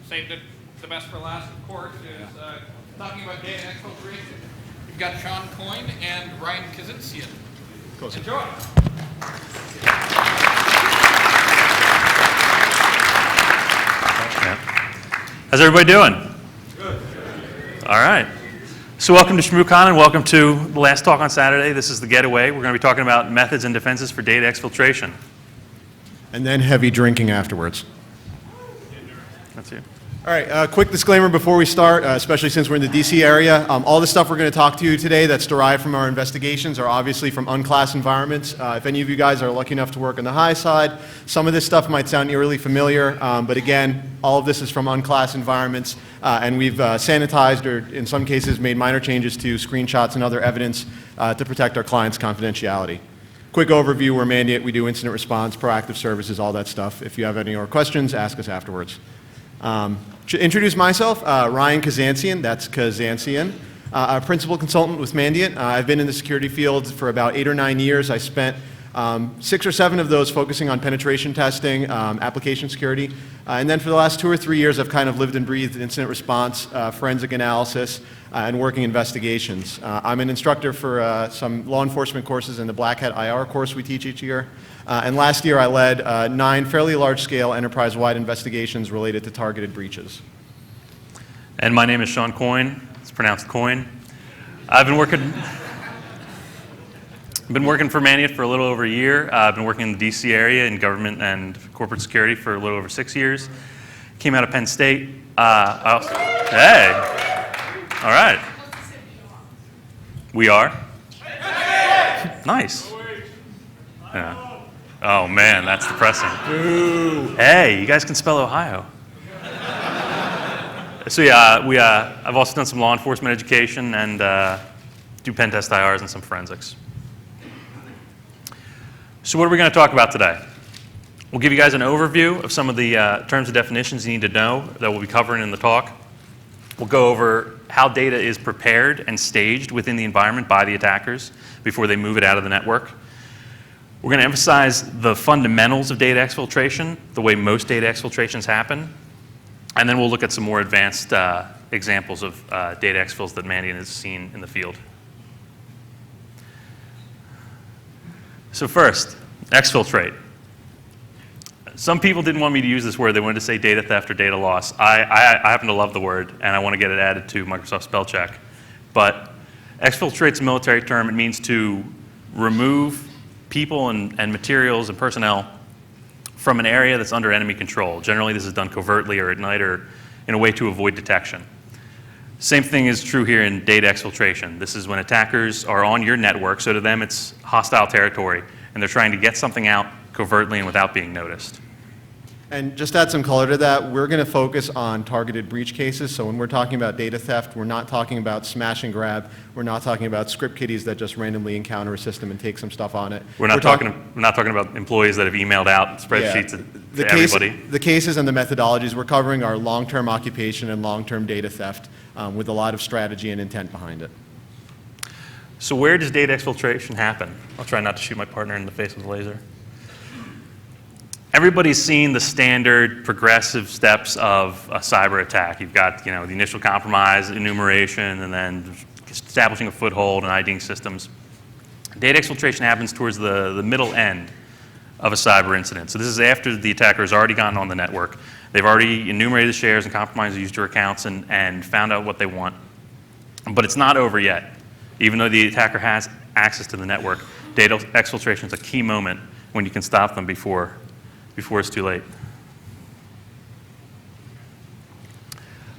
saved it the best for last, of course, is talking about data exfiltration. We've got Sean Coyne and Ryan Kazinskian. Enjoy. How's everybody doing? Good. All right. So welcome to Shmoocon and welcome to the last talk on Saturday. This is The Getaway. We're going to be talking about methods and defenses for data exfiltration. And then heavy drinking afterwards. That's you. All right, quick disclaimer before we start, especially since we're in the DC area. All the stuff we're going to talk to you today that's derived from our investigations are obviously from unclassed environments. If any of you guys are lucky enough to work on the high side, some of this stuff might sound eerily familiar, but again, all of this is from unclassed environments, and we've sanitized or in some cases made minor changes to screenshots and other evidence to protect our clients' confidentiality. Quick overview, we're Mandiant, we do incident response, proactive services, all that stuff. If you have any more questions, ask us afterwards. To introduce myself, Ryan Kazinskian, that's Kazinskian, a principal consultant with Mandiant. I've been in the security field for about 8 or 9 years. I spent 6 or 7 of those focusing on penetration testing, application security, and then for the last 2 or 3 years I've kind of lived and breathed incident response, forensic analysis, and working investigations. I'm an instructor for some law enforcement courses in the Black Hat IR course we teach each year. And last year I led 9 fairly large-scale enterprise-wide investigations related to targeted breaches. And my name is Sean Coyne. It's pronounced Coyne. I've been working for Mandiant for a little over a year. I've been working in the DC area in government and corporate security for a little over 6 years. Came out of Penn State. Hey, all right. We are? Nice. Yeah. Oh man, that's depressing. Ooh. Hey, you guys can spell Ohio. So yeah, I've also done some law enforcement education and do pen test IRs and some forensics. So what are we going to talk about today? We'll give you guys an overview of some of the terms and definitions you need to know that we'll be covering in the talk. We'll go over how data is prepared and staged within the environment by the attackers before they move it out of the network. We're going to emphasize the fundamentals of data exfiltration, the way most data exfiltrations happen, and then we'll look at some more advanced examples of data exfils that Mandiant has seen in the field. So first, exfiltrate. Some people didn't want me to use this word. They wanted to say data theft or data loss. I happen to love the word, and I want to get it added to Microsoft spell check. But exfiltrate's a military term. It means to remove people and materials and personnel from an area that's under enemy control. Generally, this is done covertly or at night or in a way to avoid detection. Same thing is true here in data exfiltration. This is when attackers are on your network, so to them it's hostile territory, and they're trying to get something out covertly and without being noticed. And just to add some color to that, we're going to focus on targeted breach cases. So when we're talking about data theft, we're not talking about smash and grab. We're not talking about script kiddies that just randomly encounter a system and take some stuff on it. We're not talking about employees that have emailed out spreadsheets to everybody. The cases and the methodologies we're covering are long-term occupation and long-term data theft with a lot of strategy and intent behind it. So where does data exfiltration happen? I'll try not to shoot my partner in the face with a laser. Everybody's seen the standard progressive steps of a cyber attack. You've got, the initial compromise, enumeration, and then establishing a foothold and IDing systems. Data exfiltration happens towards the middle end of a cyber incident. So this is after the attacker has already gotten on the network. They've already enumerated the shares and compromised the user accounts and found out what they want. But it's not over yet. Even though the attacker has access to the network, data exfiltration is a key moment when you can stop them before it's too late.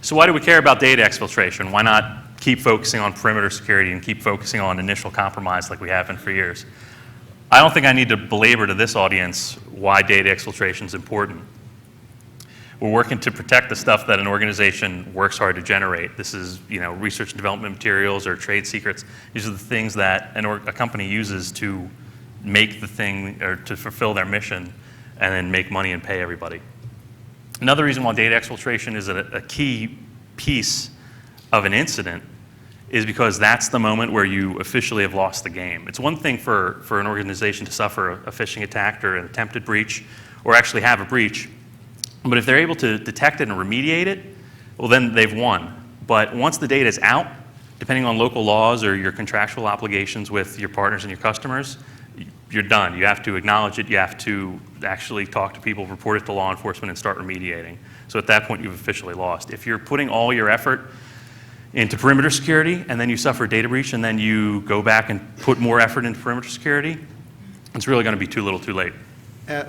So why do we care about data exfiltration? Why not keep focusing on perimeter security and keep focusing on initial compromise like we have been for years? I don't think I need to belabor to this audience why data exfiltration is important. We're working to protect the stuff that an organization works hard to generate. This is, research and development materials or trade secrets. These are the things that a company uses to make the thing or to fulfill their mission and then make money and pay everybody. Another reason why data exfiltration is a key piece of an incident is because that's the moment where you officially have lost the game. It's one thing for an organization to suffer a phishing attack or an attempted breach or actually have a breach, But if they're able to detect it and remediate it, well, then they've won. But once the data is out, depending on local laws or your contractual obligations with your partners and your customers, you're done. You have to acknowledge it. You have to actually talk to people, report it to law enforcement, and start remediating. So at that point, you've officially lost. If you're putting all your effort into perimeter security, and then you suffer a data breach, and then you go back and put more effort into perimeter security, it's really going to be too little too late.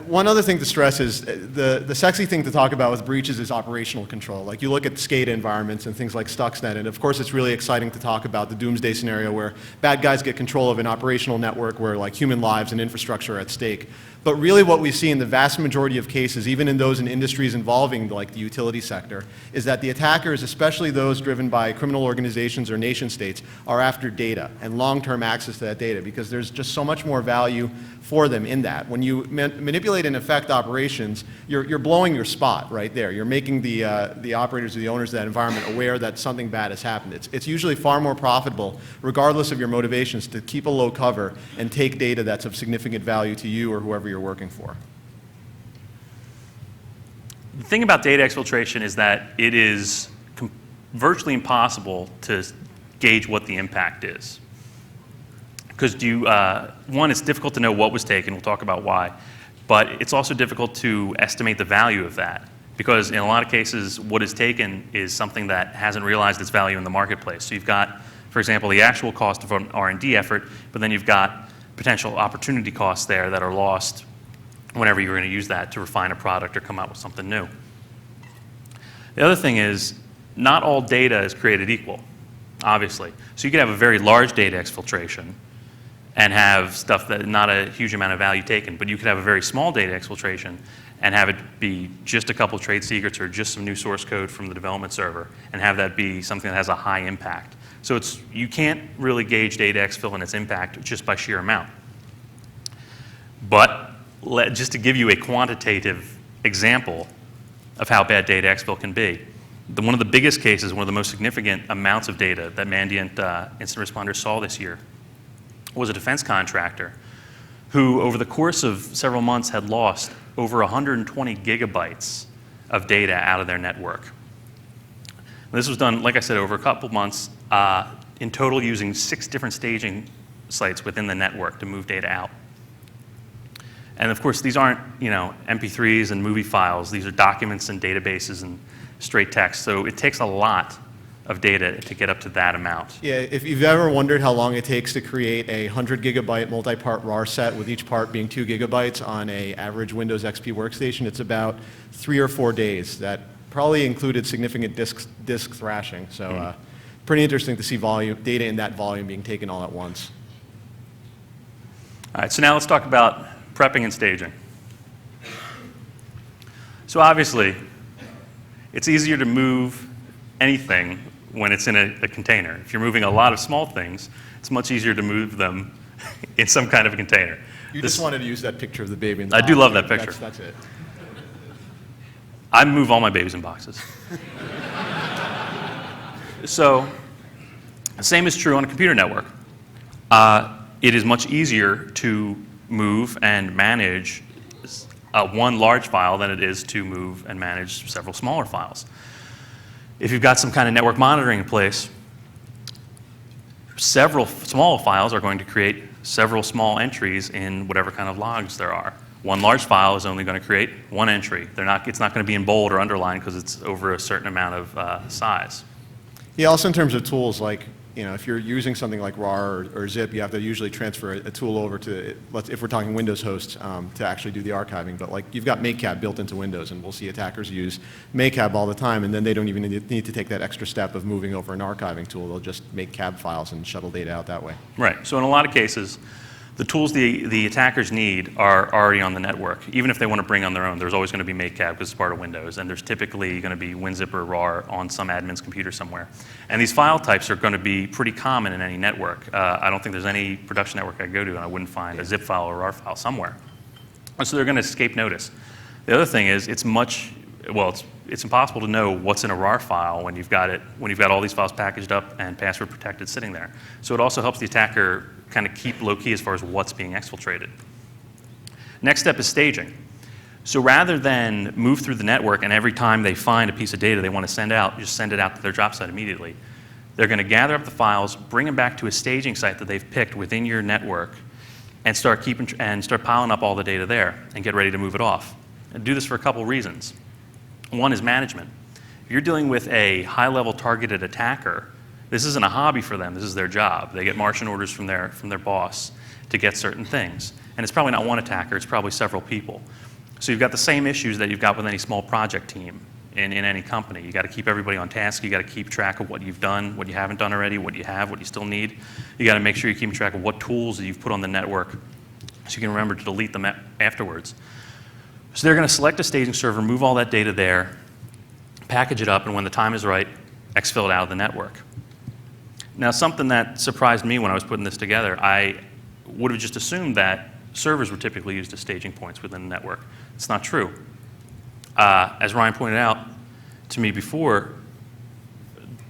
One other thing to stress is the sexy thing to talk about with breaches is operational control. Like you look at SCADA environments and things like Stuxnet, and of course it's really exciting to talk about the doomsday scenario where bad guys get control of an operational network where like human lives and infrastructure are at stake. But really what we see in the vast majority of cases, even in those in industries involving like the utility sector, is that the attackers, especially those driven by criminal organizations or nation states, are after data and long-term access to that data because there's just so much more value for them in that. When you manipulate and affect operations, you're blowing your spot right there. You're making the operators or the owners of that environment aware that something bad has happened. It's usually far more profitable, regardless of your motivations, to keep a low cover and take data that's of significant value to you or whoever you're working for. The thing about data exfiltration is that it is virtually impossible to gauge what the impact is. Because one, it's difficult to know what was taken, we'll talk about why, but it's also difficult to estimate the value of that. Because in a lot of cases, what is taken is something that hasn't realized its value in the marketplace. So you've got, for example, the actual cost of an R&D effort, but then you've got potential opportunity costs there that are lost whenever you're going to use that to refine a product or come out with something new. The other thing is, not all data is created equal, obviously. So you could have a very large data exfiltration and have stuff that not a huge amount of value taken, but you could have a very small data exfiltration and have it be just a couple trade secrets or just some new source code from the development server and have that be something that has a high impact. So you can't really gauge data exfil and its impact just by sheer amount. But just to give you a quantitative example of how bad data exfil can be, one of the biggest cases, one of the most significant amounts of data that Mandiant incident responders saw this year was a defense contractor who, over the course of several months, had lost over 120 gigabytes of data out of their network. This was done, like I said, over a couple months, in total using 6 different staging sites within the network to move data out. And of course, these aren't, MP3s and movie files. These are documents and databases and straight text. So it takes a lot of data to get up to that amount. Yeah, if you've ever wondered how long it takes to create a 100 gigabyte multi-part RAR set with each part being 2 gigabytes on an average Windows XP workstation, it's about 3 or 4 days. That probably included significant disk thrashing. So pretty interesting to see data in that volume being taken all at once. All right, so now let's talk about prepping and staging. So obviously, it's easier to move anything when it's in a container. If you're moving a lot of small things, it's much easier to move them in some kind of a container. You just wanted to use that picture of the baby in the I box. do love that picture. That's it. I move all my babies in boxes. So, the same is true on a computer network. It is much easier to move and manage one large file than it is to move and manage several smaller files. If you've got some kind of network monitoring in place, several small files are going to create several small entries in whatever kind of logs there are. One large file is only going to create one entry. It's not going to be in bold or underlined because it's over a certain amount of size. Yeah, also in terms of tools, like, if you're using something like RAR or zip, you have to usually transfer a tool over to, if we're talking Windows hosts, to actually do the archiving. But like, you've got makecab built into Windows, and we'll see attackers use makecab all the time, and then they don't even need to take that extra step of moving over an archiving tool. They'll just make cab files and shuttle data out that way. Right. So in a lot of cases, the tools the attackers need are already on the network. Even if they want to bring on their own, there's always going to be makecab because it's part of Windows, and there's typically going to be WinZip or RAR on some admin's computer somewhere. And these file types are going to be pretty common in any network. I don't think there's any production network I go to and I wouldn't find a zip file or RAR file somewhere. And so they're going to escape notice. The other thing is it's impossible to know what's in a RAR file when you've got all these files packaged up and password protected sitting there. So it also helps the attacker kind of keep low key as far as what's being exfiltrated. Next step is staging. So rather than move through the network and every time they find a piece of data they want to send out, just send it out to their drop site immediately, they're going to gather up the files, bring them back to a staging site that they've picked within your network, and start piling up all the data there and get ready to move it off. And do this for a couple reasons. One is management. If you're dealing with a high-level targeted attacker, this isn't a hobby for them, this is their job. They get marching orders from their boss to get certain things. And it's probably not one attacker, it's probably several people. So you've got the same issues that you've got with any small project team in any company. You got to keep everybody on task, you got to keep track of what you've done, what you haven't done already, what you have, what you still need. You got to make sure you're keeping track of what tools that you've put on the network so you can remember to delete them afterwards. So they're going to select a staging server, move all that data there, package it up, and when the time is right, exfil it out of the network. Now, something that surprised me when I was putting this together, I would have just assumed that servers were typically used as staging points within the network. It's not true. As Ryan pointed out to me before,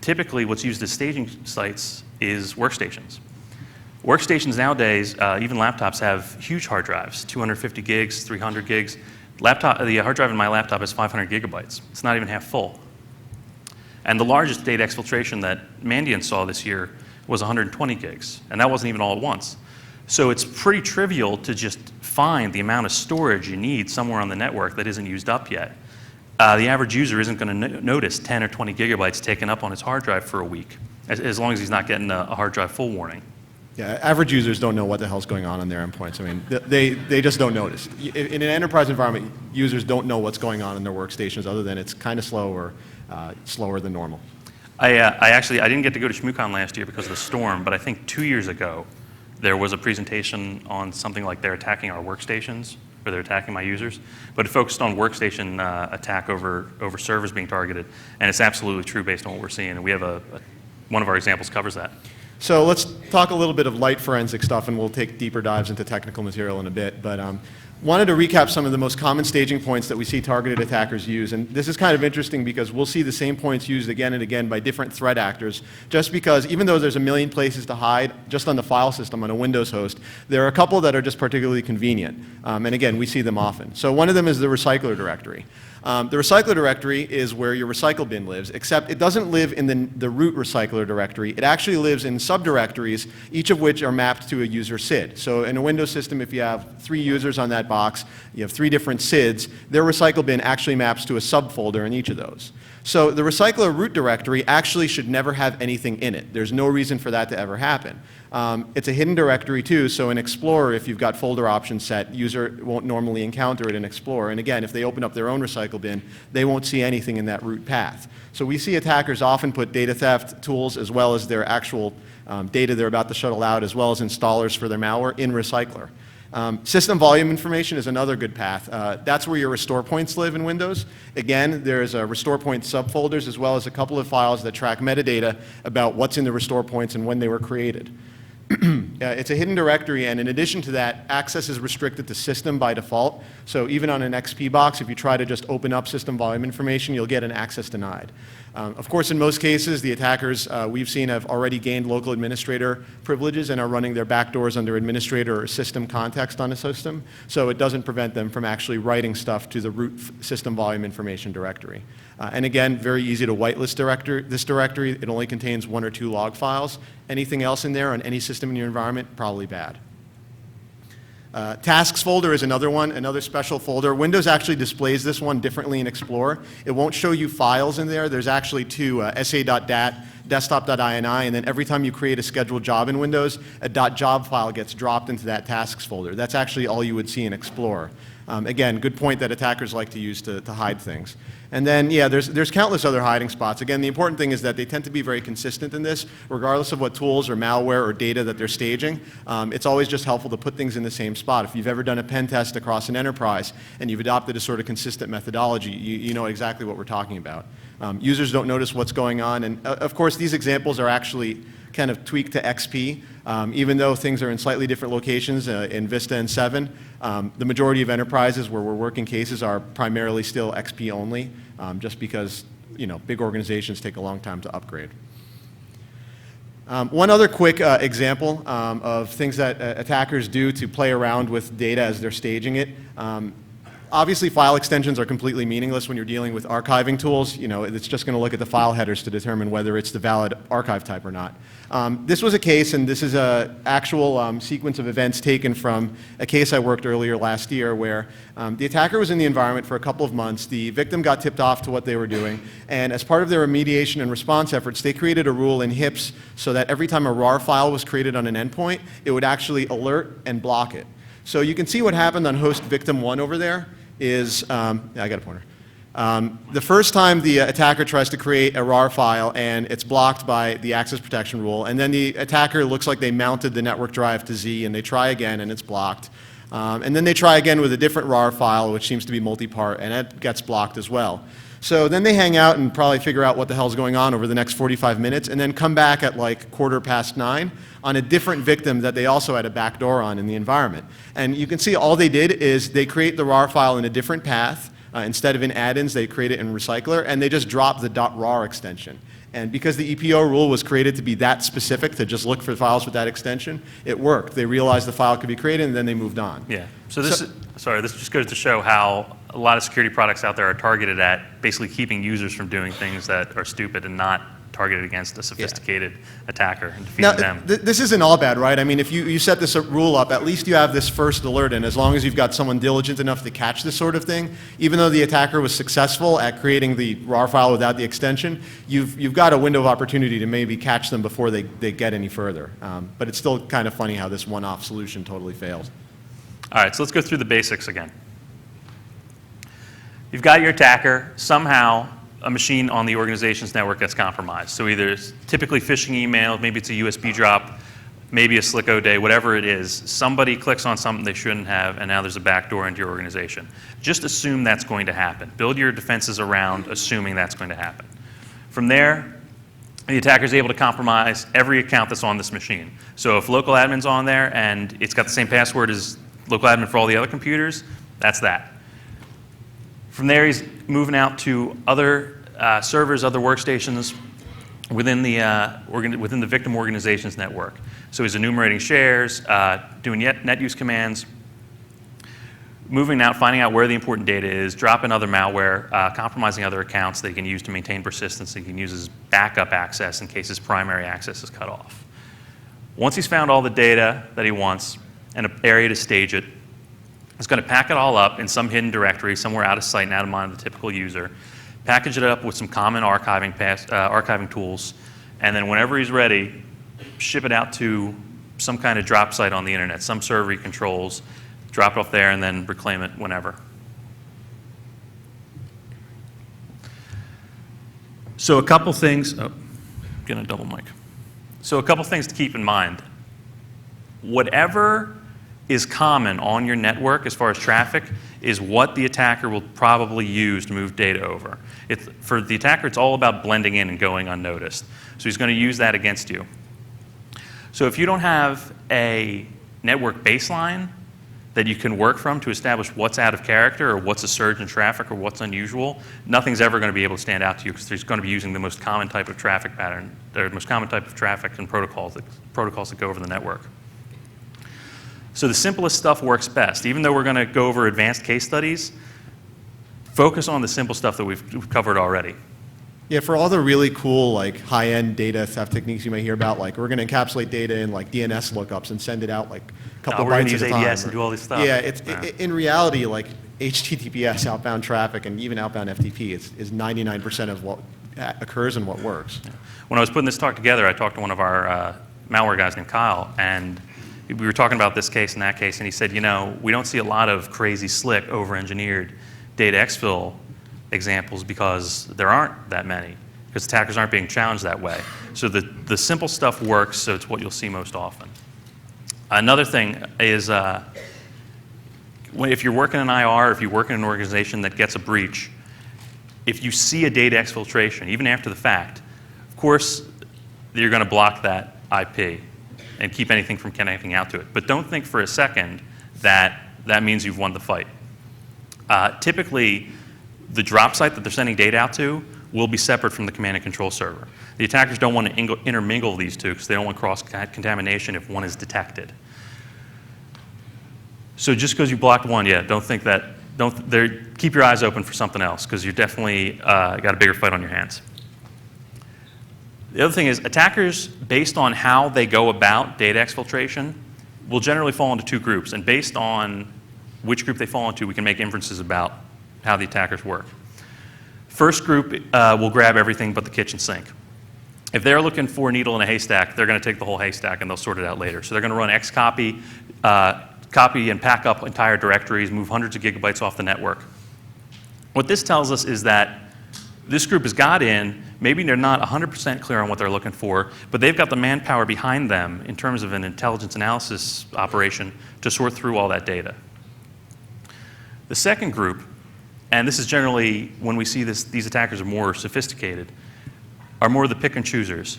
typically what's used as staging sites is workstations. Workstations nowadays, even laptops, have huge hard drives, 250 gigs, 300 gigs. The hard drive in my laptop is 500 gigabytes. It's not even half full. And the largest data exfiltration that Mandiant saw this year was 120 gigs, and that wasn't even all at once. So it's pretty trivial to just find the amount of storage you need somewhere on the network that isn't used up yet. The average user isn't going to notice 10 or 20 gigabytes taken up on his hard drive for a week, as long as he's not getting a hard drive full warning. Yeah, average users don't know what the hell's going on their endpoints. I mean, they just don't notice. In an enterprise environment, users don't know what's going on in their workstations other than it's kind of slow or slower than normal. I didn't get to go to Shmoocon last year because of the storm, but I think 2 years ago, there was a presentation on something like they're attacking our workstations, or they're attacking my users, but it focused on workstation attack over servers being targeted, and it's absolutely true based on what we're seeing, and we have one of our examples covers that. So let's talk a little bit of light forensic stuff, and we'll take deeper dives into technical material in a bit. But wanted to recap some of the most common staging points that we see targeted attackers use. And this is kind of interesting because we'll see the same points used again and again by different threat actors, just because even though there's a million places to hide just on the file system on a Windows host, there are a couple that are just particularly convenient. And again, we see them often. So one of them is the recycler directory. The recycler directory is where your recycle bin lives, except it doesn't live in the root recycler directory. It actually lives in subdirectories, each of which are mapped to a user SID. So in a Windows system, if you have 3 users on that box, you have 3 different SIDs, their recycle bin actually maps to a subfolder in each of those. So the recycler root directory actually should never have anything in it. There's no reason for that to ever happen. It's a hidden directory too, so in Explorer, if you've got folder options set, user won't normally encounter it in Explorer. And again, if they open up their own recycle bin, they won't see anything in that root path. So we see attackers often put data theft tools as well as their actual data they're about to shuttle out, as well as installers for their malware in recycler. System volume information is another good path. That's where your restore points live in Windows. Again, there's restore point subfolders as well as a couple of files that track metadata about what's in the restore points and when they were created. It's a hidden directory, and in addition to that, access is restricted to system by default. So even on an XP box, if you try to just open up system volume information, you'll get an access denied. Of course, in most cases, the attackers we've seen have already gained local administrator privileges and are running their backdoors under administrator or system context on a system, so it doesn't prevent them from actually writing stuff to the root system volume information directory. And again, very easy to whitelist this directory. It only contains 1 or 2 log files. Anything else in there on any system in your environment, probably bad. Tasks folder is another one, another special folder. Windows actually displays this one differently in Explorer. It won't show you files in there. There's actually 2, sa.dat, desktop.ini, and then every time you create a scheduled job in Windows, a .job file gets dropped into that tasks folder. That's actually all you would see in Explorer. Again, good point that attackers like to use to hide things. And then, yeah, there's countless other hiding spots. Again, the important thing is that they tend to be very consistent in this, regardless of what tools or malware or data that they're staging. It's always just helpful to put things in the same spot. If you've ever done a pen test across an enterprise and you've adopted a sort of consistent methodology, you know exactly what we're talking about. Users don't notice what's going on, and of course, these examples are actually kind of tweaked to XP. Even though things are in slightly different locations in Vista and 7, the majority of enterprises where we're working cases are primarily still XP only, just because big organizations take a long time to upgrade. One other quick example of things that attackers do to play around with data as they're staging it. Obviously, file extensions are completely meaningless when you're dealing with archiving tools. You know, it's just going to look at the file headers to determine whether it's the valid archive type or not. This was a case, and this is an actual sequence of events taken from a case I worked earlier last year where the attacker was in the environment for a couple of months. The victim got tipped off to what they were doing, and as part of their remediation and response efforts, they created a rule in HIPS so that every time a RAR file was created on an endpoint, it would actually alert and block it. So you can see what happened on host victim 1 over there is, yeah, I got a pointer. The first time the attacker tries to create a RAR file and it's blocked by the access protection rule, and then the attacker looks like they mounted the network drive to Z and they try again and it's blocked. And then they try again with a different RAR file, which seems to be multi-part, and it gets blocked as well. So then they hang out and probably figure out what the hell's going on over the next 45 minutes and then come back at like 9:15 on a different victim that they also had a backdoor on in the environment. And you can see all they did is they create the RAR file in a different path. Instead of in add-ins, they create it in recycler, and they just drop the .rar extension. And because the EPO rule was created to be that specific, to just look for files with that extension, it worked. They realized the file could be created, and then they moved on. Yeah. So this just goes to show how a lot of security products out there are targeted at basically keeping users from doing things that are stupid and not targeted against a sophisticated attacker and defeating them. This isn't all bad, right? I mean, if you set this rule up, at least you have this first alert, and as long as you've got someone diligent enough to catch this sort of thing, even though the attacker was successful at creating the RAR file without the extension, you've got a window of opportunity to maybe catch them before they get any further. But it's still kind of funny how this one-off solution totally fails. All right, so let's go through the basics again. You've got your attacker. Somehow a machine on the organization's network gets compromised. So either it's typically phishing email, maybe it's a USB drop, maybe a slicko day, whatever it is, somebody clicks on something they shouldn't have, and now there's a backdoor into your organization. Just assume that's going to happen. Build your defenses around assuming that's going to happen. From there, the attacker is able to compromise every account that's on this machine. So if local admin's on there and it's got the same password as local admin for all the other computers, that's that. From there, he's moving out to other servers, other workstations within the victim organization's network. So he's enumerating shares, doing net use commands, moving out, finding out where the important data is, dropping other malware, compromising other accounts that he can use to maintain persistence. He can use as backup access in case his primary access is cut off. Once he's found all the data that he wants and an area to stage it, he's going to pack it all up in some hidden directory somewhere out of sight and out of mind of the typical user, package it up with some common archiving tools, and then whenever he's ready, ship it out to some kind of drop site on the internet, some server he controls, drop it off there, and then reclaim it whenever. So a couple things, getting a double mic. So a couple things to keep in mind. Whatever is common on your network as far as traffic is what the attacker will probably use to move data over. For the attacker, it's all about blending in and going unnoticed. So he's going to use that against you. So if you don't have a network baseline that you can work from to establish what's out of character or what's a surge in traffic or what's unusual, nothing's ever going to be able to stand out to you because he's going to be using the most common type of traffic pattern, or the most common type of traffic and protocols that go over the network. So the simplest stuff works best. Even though we're going to go over advanced case studies, focus on the simple stuff that we've covered already. Yeah, for all the really cool, like high-end data theft techniques you may hear about, like we're going to encapsulate data in like DNS lookups and send it out like a couple of bytes at a time. We're going to use ADS and do all this stuff. Yeah, in reality, like HTTPS outbound traffic and even outbound FTP is 99% of what occurs and what works. Yeah. When I was putting this talk together, I talked to one of our malware guys named Kyle, and we were talking about this case and that case, and he said, you know, we don't see a lot of crazy, slick, over-engineered data exfil examples because there aren't that many, because attackers aren't being challenged that way. So the simple stuff works, so it's what you'll see most often. Another thing is if you're working in IR, if you work in an organization that gets a breach, if you see a data exfiltration, even after the fact, of course, you're going to block that IP and keep anything from connecting out to it. But don't think for a second that that means you've won the fight. Typically, the drop site that they're sending data out to will be separate from the command and control server. The attackers don't want to intermingle these two because they don't want cross-contamination if one is detected. So just because you blocked one, don't think that keep your eyes open for something else, because you're definitely got a bigger fight on your hands. The other thing is, attackers, based on how they go about data exfiltration, will generally fall into two groups. And based on which group they fall into, we can make inferences about how the attackers work. First group will grab everything but the kitchen sink. If they're looking for a needle in a haystack, they're going to take the whole haystack and they'll sort it out later. So they're going to run xcopy, copy and pack up entire directories, move hundreds of gigabytes off the network. What this tells us is that this group has got in, maybe they're not 100% clear on what they're looking for, but they've got the manpower behind them in terms of an intelligence analysis operation to sort through all that data. The second group, and this is generally when we see these attackers are more sophisticated, are more the pick and choosers.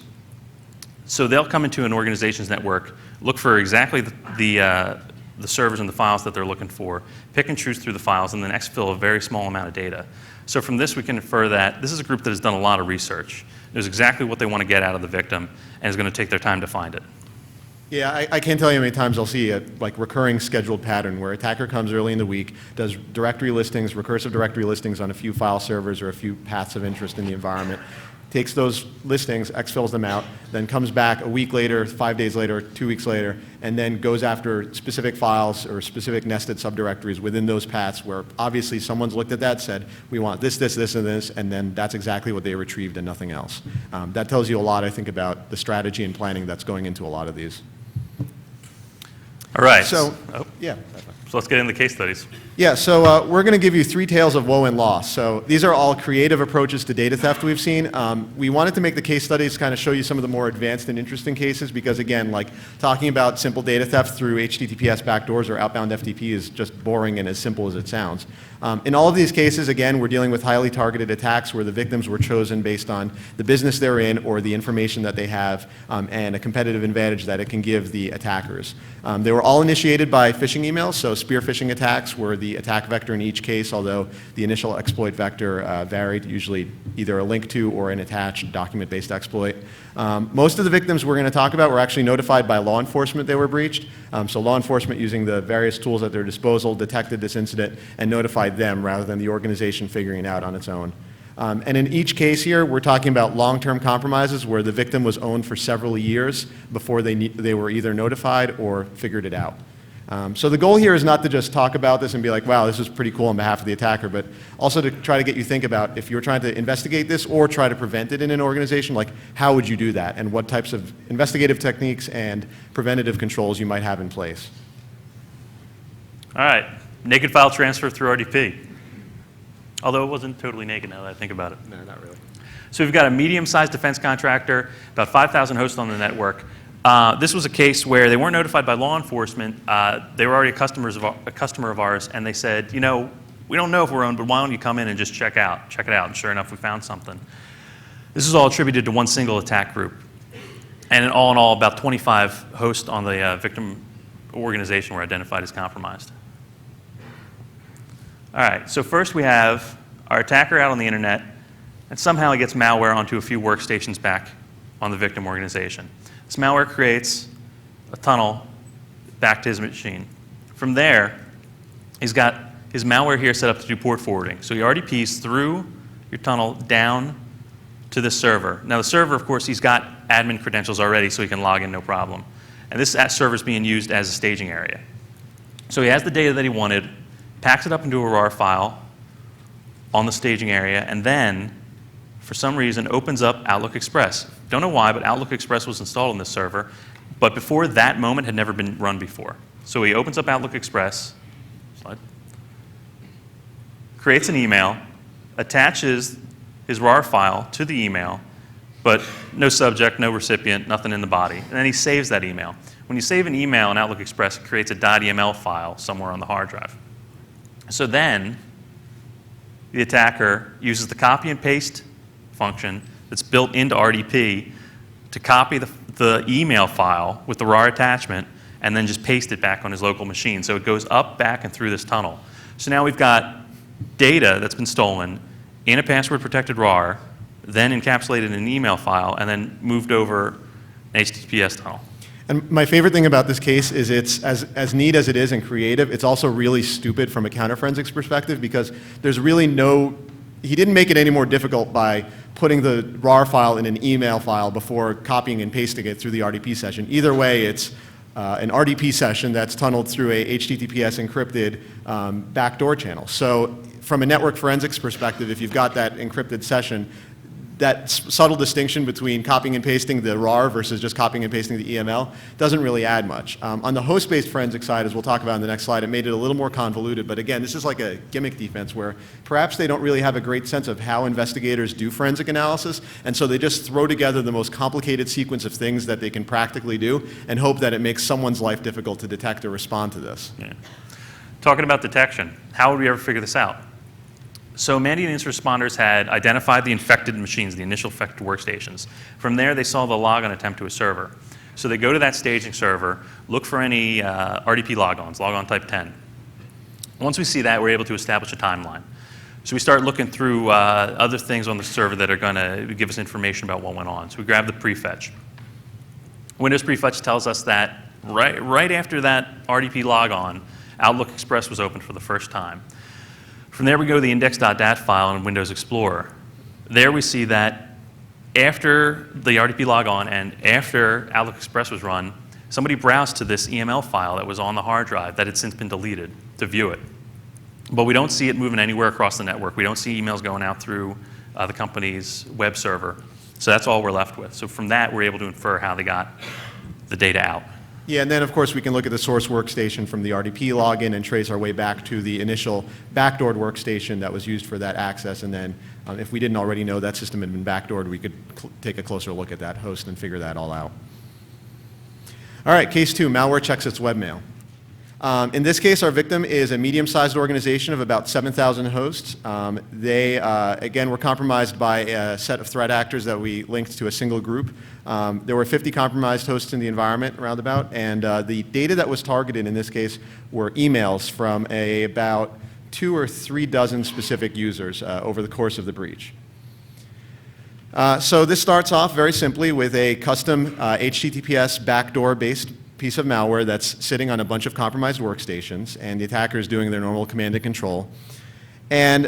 So they'll come into an organization's network, look for exactly the servers and the files that they're looking for, pick and choose through the files, and then exfil a very small amount of data. So from this, we can infer that this is a group that has done a lot of research. Knows exactly what they want to get out of the victim, and is going to take their time to find it. Yeah, I can't tell you how many times I'll see a recurring scheduled pattern where attacker comes early in the week, does directory listings, recursive directory listings on a few file servers or a few paths of interest in the environment, takes those listings, exfils them out, then comes back a week later, 5 days later, 2 weeks later, and then goes after specific files or specific nested subdirectories within those paths where obviously someone's looked at that, said, we want this, this, this, and this, and then that's exactly what they retrieved and nothing else. That tells you a lot, I think, about the strategy and planning that's going into a lot of these. All right. So, yeah. So let's get into the case studies. Yeah, so we're going to give you 3 tales of woe and loss. So these are all creative approaches to data theft we've seen. We wanted to make the case studies kind of show you some of the more advanced and interesting cases because, again, like talking about simple data theft through HTTPS backdoors or outbound FTP is just boring and as simple as it sounds. In all of these cases, again, we're dealing with highly targeted attacks where the victims were chosen based on the business they're in or the information that they have and a competitive advantage that it can give the attackers. They were all initiated by phishing emails, so spear phishing attacks were the attack vector in each case, although the initial exploit vector varied, usually either a link to or an attached document-based exploit. Most of the victims we're going to talk about were actually notified by law enforcement they were breached. So law enforcement, using the various tools at their disposal, detected this incident and notified them rather than the organization figuring it out on its own. And in each case here, we're talking about long-term compromises where the victim was owned for several years before they were either notified or figured it out. So the goal here is not to just talk about this and be like, wow, this is pretty cool on behalf of the attacker, but also to try to get you to think about if you're trying to investigate this or try to prevent it in an organization, like how would you do that and what types of investigative techniques and preventative controls you might have in place. All right, naked file transfer through RDP. Although it wasn't totally naked now that I think about it. No, not really. So we've got a medium-sized defense contractor, about 5,000 hosts on the network. This was a case where they weren't notified by law enforcement. They were already a customer of ours, and they said, you know, we don't know if we're owned, but why don't you come in and just check it out? And sure enough, we found something. This is all attributed to one single attack group. And in all, about 25 hosts on the victim organization were identified as compromised. All right, so first we have our attacker out on the internet, and somehow he gets malware onto a few workstations back on the victim organization. This malware creates a tunnel back to his machine. From there, he's got his malware here set up to do port forwarding. So he RDPs through your tunnel down to the server. Now the server, of course, he's got admin credentials already, so he can log in no problem. And this server is being used as a staging area. So he has the data that he wanted, packs it up into a RAR file on the staging area, and then, for some reason, opens up Outlook Express. Don't know why, but Outlook Express was installed on this server, but before that moment had never been run before. So he opens up Outlook Express, creates an email, attaches his RAR file to the email, but no subject, no recipient, nothing in the body, and then he saves that email. When you save an email in Outlook Express, it creates a .eml file somewhere on the hard drive. So then, the attacker uses the copy and paste function that's built into RDP to copy the email file with the RAR attachment and then just paste it back on his local machine. So it goes up, back, and through this tunnel. So now we've got data that's been stolen in a password-protected RAR, then encapsulated in an email file, and then moved over an HTTPS tunnel. And my favorite thing about this case is it's, as neat as it is and creative, it's also really stupid from a counterforensics perspective because there's really he didn't make it any more difficult by putting the RAR file in an email file before copying and pasting it through the RDP session. Either way, it's an RDP session that's tunneled through a HTTPS encrypted backdoor channel. So from a network forensics perspective, if you've got that encrypted session, that subtle distinction between copying and pasting the RAR versus just copying and pasting the EML doesn't really add much. On the host-based forensic side, as we'll talk about in the next slide, it made it a little more convoluted, but again, this is like a gimmick defense where perhaps they don't really have a great sense of how investigators do forensic analysis, and so they just throw together the most complicated sequence of things that they can practically do and hope that it makes someone's life difficult to detect or respond to this. Yeah. Talking about detection, how would we ever figure this out? So managed incident responders had identified the infected machines, the initial infected workstations. From there, they saw the logon attempt to a server. So they go to that staging server, look for any RDP logons, logon type 10. Once we see that, we're able to establish a timeline. So we start looking through other things on the server that are going to give us information about what went on. So we grab the prefetch. Windows prefetch tells us that right after that RDP logon, Outlook Express was opened for the first time. From there, we go to the index.dat file in Windows Explorer. There we see that after the RDP logon and after Outlook Express was run, somebody browsed to this EML file that was on the hard drive that had since been deleted to view it. But we don't see it moving anywhere across the network. We don't see emails going out through the company's web server. So that's all we're left with. So from that, we're able to infer how they got the data out. Yeah, and then of course we can look at the source workstation from the RDP login and trace our way back to the initial backdoored workstation that was used for that access, and then if we didn't already know that system had been backdoored, we could take a closer look at that host and figure that all out. All right, case 2, malware checks its webmail. In this case, our victim is a medium-sized organization of about 7,000 hosts. They, again, were compromised by a set of threat actors that we linked to a single group. There were 50 compromised hosts in the environment, roundabout, and the data that was targeted in this case were emails from about 2 or 3 dozen specific users over the course of the breach. So this starts off very simply with a custom HTTPS backdoor-based piece of malware that's sitting on a bunch of compromised workstations, and the attacker is doing their normal command and control. And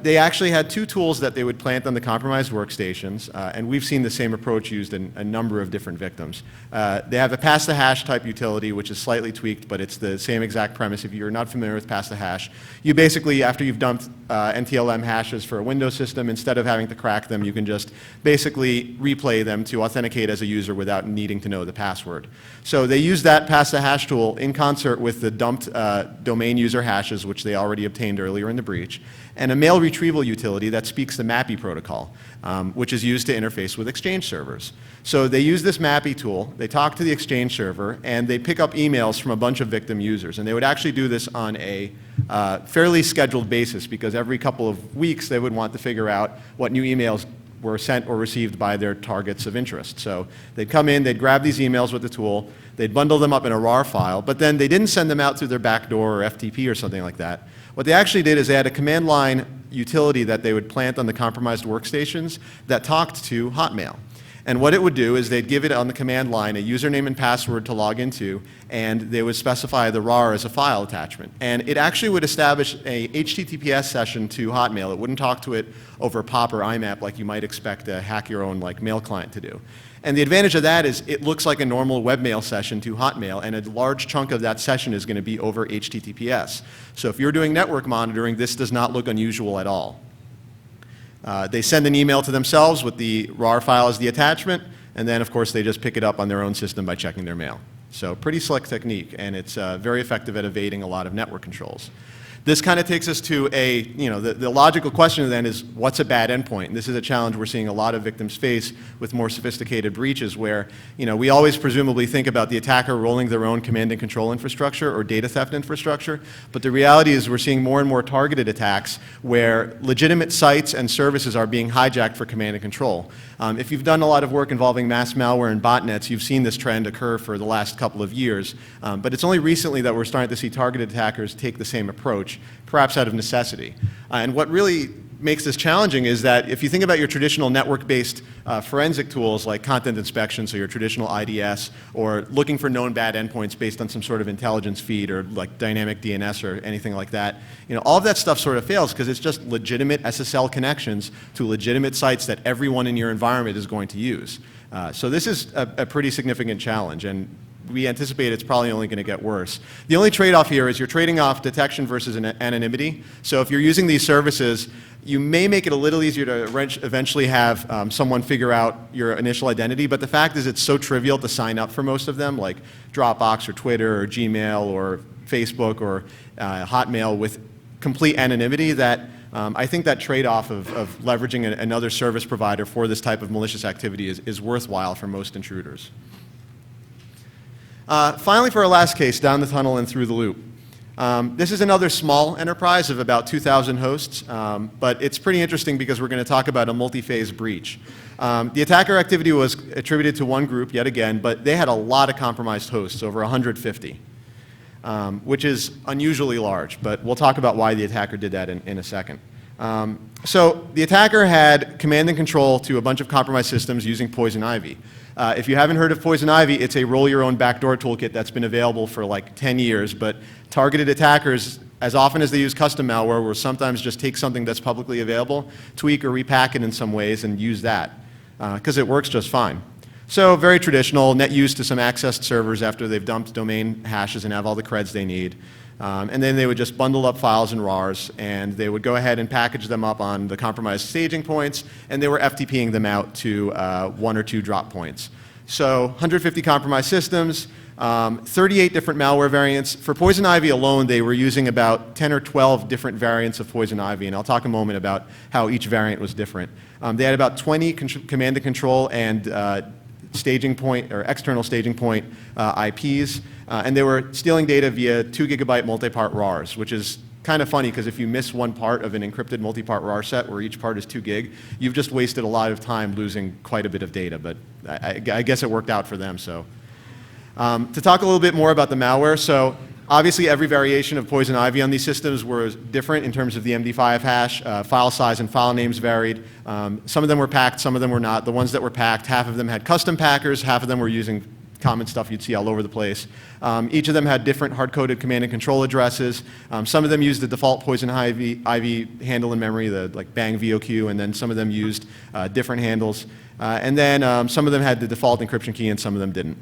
they actually had 2 tools that they would plant on the compromised workstations, and we've seen the same approach used in a number of different victims. They have a pass the hash type utility, which is slightly tweaked, but it's the same exact premise. If you're not familiar with pass the hash, you basically, after you've dumped NTLM hashes for a Windows system, instead of having to crack them, you can just basically replay them to authenticate as a user without needing to know the password. So they use that pass the hash tool in concert with the dumped domain user hashes, which they already obtained earlier in the breach, and a mail retrieval utility that speaks the MAPI protocol, which is used to interface with Exchange servers. So they use this MAPI tool, they talk to the Exchange server, and they pick up emails from a bunch of victim users. And they would actually do this on a fairly scheduled basis, because every couple of weeks they would want to figure out what new emails were sent or received by their targets of interest. So they'd come in, they'd grab these emails with the tool, they'd bundle them up in a RAR file, but then they didn't send them out through their backdoor or FTP or something like that. What they actually did is they had a command line utility that they would plant on the compromised workstations that talked to Hotmail. And what it would do is they'd give it on the command line a username and password to log into, and they would specify the RAR as a file attachment. And it actually would establish a HTTPS session to Hotmail. It wouldn't talk to it over POP or IMAP like you might expect a hack your own like mail client to do. And the advantage of that is it looks like a normal webmail session to Hotmail, and a large chunk of that session is going to be over HTTPS. So if you're doing network monitoring, this does not look unusual at all. They send an email to themselves with the RAR file as the attachment, and then of course they just pick it up on their own system by checking their mail. So pretty slick technique, and it's very effective at evading a lot of network controls. This kind of takes us to a, the logical question then is, what's a bad endpoint? And this is a challenge we're seeing a lot of victims face with more sophisticated breaches where, we always presumably think about the attacker rolling their own command and control infrastructure or data theft infrastructure, but the reality is we're seeing more and more targeted attacks where legitimate sites and services are being hijacked for command and control. If you've done a lot of work involving mass malware and botnets, you've seen this trend occur for the last couple of years, but it's only recently that we're starting to see targeted attackers take the same approach, perhaps out of necessity. And what really makes this challenging is that if you think about your traditional network-based forensic tools like content inspection, so your traditional IDS, or looking for known bad endpoints based on some sort of intelligence feed or like dynamic DNS or anything like that, all of that stuff sort of fails because it's just legitimate SSL connections to legitimate sites that everyone in your environment is going to use. So this is a pretty significant challenge, and we anticipate it's probably only going to get worse. The only trade-off here is you're trading off detection versus anonymity. So if you're using these services, you may make it a little easier to eventually have someone figure out your initial identity, but the fact is it's so trivial to sign up for most of them, like Dropbox or Twitter or Gmail or Facebook or Hotmail with complete anonymity, that I think that trade-off of leveraging another service provider for this type of malicious activity is worthwhile for most intruders. Finally, for our last case, down the tunnel and through the loop. This is another small enterprise of about 2,000 hosts, but it's pretty interesting because we're going to talk about a multi-phase breach. The attacker activity was attributed to one group, yet again, but they had a lot of compromised hosts, over 150, which is unusually large, but we'll talk about why the attacker did that in a second. So the attacker had command and control to a bunch of compromised systems using Poison Ivy. If you haven't heard of Poison Ivy, it's a roll-your-own backdoor toolkit that's been available for like 10 years, but targeted attackers, as often as they use custom malware, will sometimes just take something that's publicly available, tweak or repack it in some ways, and use that, because it works just fine. So very traditional, net use to some accessed servers after they've dumped domain hashes and have all the creds they need. And then they would just bundle up files and RARs, and they would go ahead and package them up on the compromised staging points, and they were FTPing them out to 1 or 2 drop points. So 150 compromised systems, 38 different malware variants. For Poison Ivy alone, they were using about 10 or 12 different variants of Poison Ivy, and I'll talk a moment about how each variant was different. They had about 20 command and control and staging point or external staging point IPs, and they were stealing data via 2 GB multi-part RARs, which is kind of funny because if you miss one part of an encrypted multi-part RAR set where each part is 2 gig, you've just wasted a lot of time losing quite a bit of data, but I guess it worked out for them. So to talk a little bit more about the malware, so obviously every variation of Poison Ivy on these systems was different in terms of the MD5 hash. File size and file names varied. Some of them were packed, some of them were not. The ones that were packed, half of them had custom packers, half of them were using common stuff you'd see all over the place. Each of them had different hard-coded command and control addresses. Some of them used the default Poison Ivy handle in memory, the like bang VOQ, and then some of them used different handles. And then some of them had the default encryption key and some of them didn't.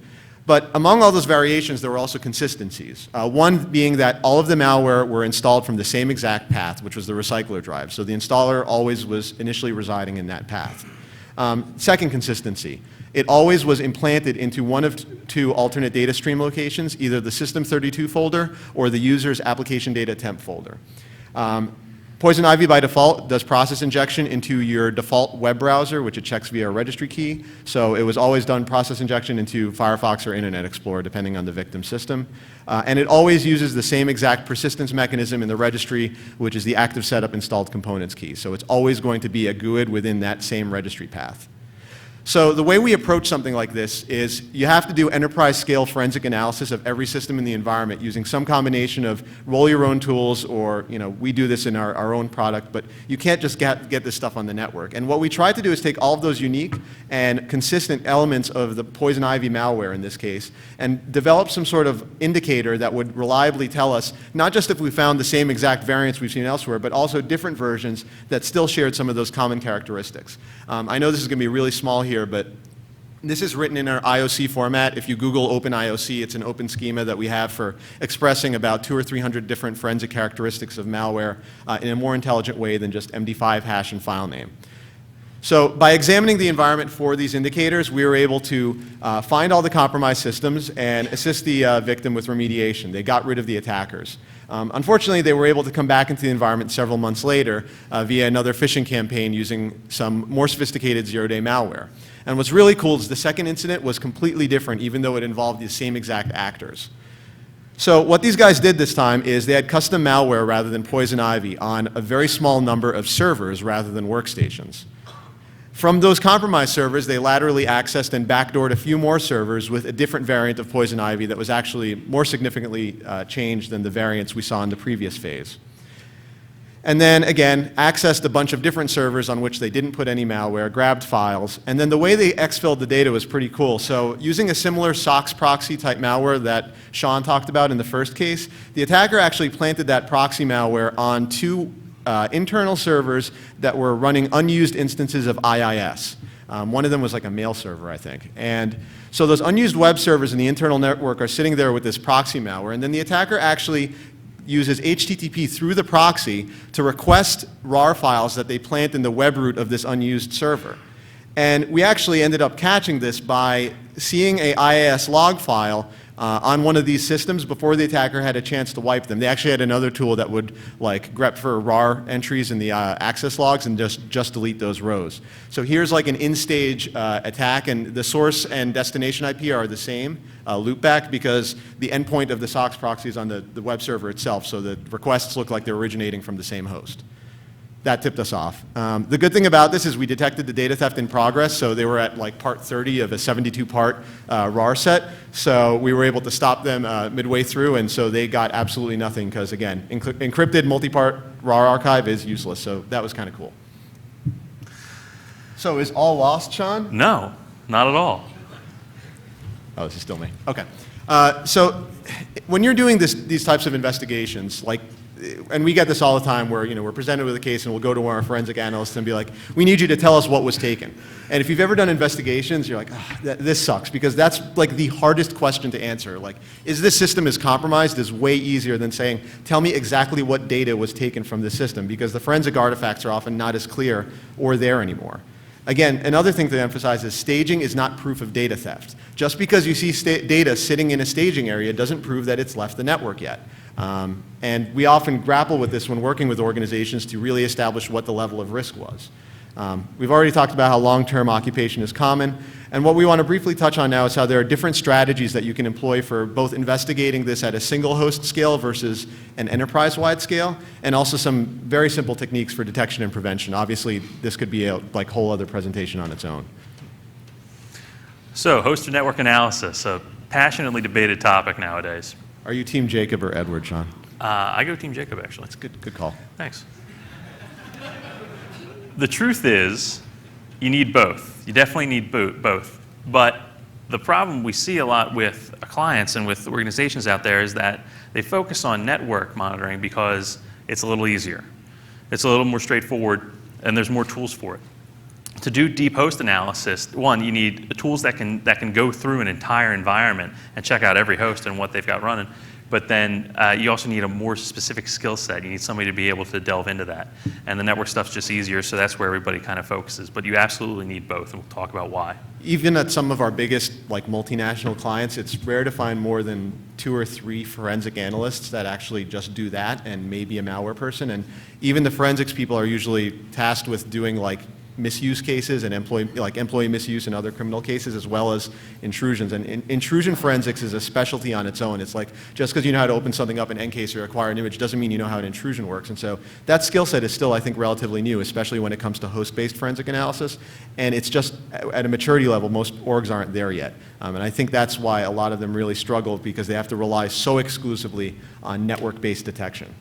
But among all those variations, there were also consistencies. One being that all of the malware were installed from the same exact path, which was the recycler drive. So the installer always was initially residing in that path. Second consistency. It always was implanted into one of 2 alternate data stream locations, either the system32 folder or the user's application data temp folder. Poison Ivy by default does process injection into your default web browser, which it checks via a registry key. So it was always done process injection into Firefox or Internet Explorer, depending on the victim system. And it always uses the same exact persistence mechanism in the registry, which is the active setup installed components key. So it's always going to be a GUID within that same registry path. So the way we approach something like this is you have to do enterprise scale forensic analysis of every system in the environment using some combination of roll your own tools, or we do this in our own product, but you can't just get this stuff on the network. And what we try to do is take all of those unique and consistent elements of the Poison Ivy malware in this case and develop some sort of indicator that would reliably tell us not just if we found the same exact variants we've seen elsewhere, but also different versions that still shared some of those common characteristics. I know this is going to be really small here, but this is written in our IOC format. If you Google Open IOC, it's an open schema that we have for expressing about 200 or 300 different forensic characteristics of malware in a more intelligent way than just MD5 hash and file name. So by examining the environment for these indicators, we were able to find all the compromised systems and assist the victim with remediation. They got rid of the attackers. Unfortunately, they were able to come back into the environment several months later via another phishing campaign using some more sophisticated zero-day malware. And what's really cool is the second incident was completely different, even though it involved the same exact actors. So what these guys did this time is they had custom malware rather than Poison Ivy on a very small number of servers rather than workstations. From those compromised servers, they laterally accessed and backdoored a few more servers with a different variant of Poison Ivy that was actually more significantly changed than the variants we saw in the previous phase. and then again, accessed a bunch of different servers on which they didn't put any malware, grabbed files, and then the way they exfilled the data was pretty cool. So using a similar SOX proxy type malware that Sean talked about in the first case, the attacker actually planted that proxy malware on two internal servers that were running unused instances of IIS. One of them was like a mail server, I think. And so those unused web servers in the internal network are sitting there with this proxy malware, and then the attacker actually uses HTTP through the proxy to request RAR files that they plant in the web root of this unused server. And we actually ended up catching this by seeing a IIS log file on one of these systems before the attacker had a chance to wipe them. They actually had another tool that would like grep for RAR entries in the access logs and just delete those rows. So here's like an in-stage attack, and the source and destination IP are the same, loopback, because the endpoint of the SOX proxy is on the web server itself, so the requests look like they're originating from the same host. That tipped us off. The good thing about this is we detected the data theft in progress, so they were at like part 30 of a 72-part RAR set, so we were able to stop them midway through, and so they got absolutely nothing because, again, encrypted multi-part RAR archive is useless, so that was kind of cool. So is all lost, Sean? No, not at all. Oh, this is still me. Okay. So when you're doing these types of investigations, like, and we get this all the time where, we're presented with a case and we'll go to our forensic analysts and be like, we need you to tell us what was taken. And if you've ever done investigations, you're like, this sucks, because that's like the hardest question to answer. Like, is this system is compromised is way easier than saying, tell me exactly what data was taken from this system, because the forensic artifacts are often not as clear or there anymore. Again, another thing to emphasize is staging is not proof of data theft. Just because you see data sitting in a staging area doesn't prove that it's left the network yet. And we often grapple with this when working with organizations to really establish what the level of risk was. We've already talked about how long-term occupation is common, and what we want to briefly touch on now is how there are different strategies that you can employ for both investigating this at a single host scale versus an enterprise-wide scale, and also some very simple techniques for detection and prevention. Obviously, this could be a whole other presentation on its own. So, hosted network analysis, a passionately debated topic nowadays. Are you Team Jacob or Edward, Sean? I go Team Jacob, actually. That's good call. Thanks. The truth is, you need both. You definitely need both. But the problem we see a lot with clients and with organizations out there is that they focus on network monitoring because it's a little easier. It's a little more straightforward, and there's more tools for it. To do deep host analysis, one, you need tools that can go through an entire environment and check out every host and what they've got running. But then you also need a more specific skill set. You need somebody to be able to delve into that. And the network stuff's just easier, so that's where everybody kind of focuses. But you absolutely need both, and we'll talk about why. Even at some of our biggest multinational clients, it's rare to find more than 2 or 3 forensic analysts that actually just do that, and maybe a malware person. And even the forensics people are usually tasked with doing misuse cases and employee misuse and other criminal cases, as well as intrusions. And intrusion forensics is a specialty on its own. It's like, just because you know how to open something up in EnCase or acquire an image doesn't mean you know how an intrusion works. And so that skill set is still, I think, relatively new, especially when it comes to host-based forensic analysis. And it's just, at a maturity level, most orgs aren't there yet. And I think that's why a lot of them really struggle, because they have to rely so exclusively on network-based detection.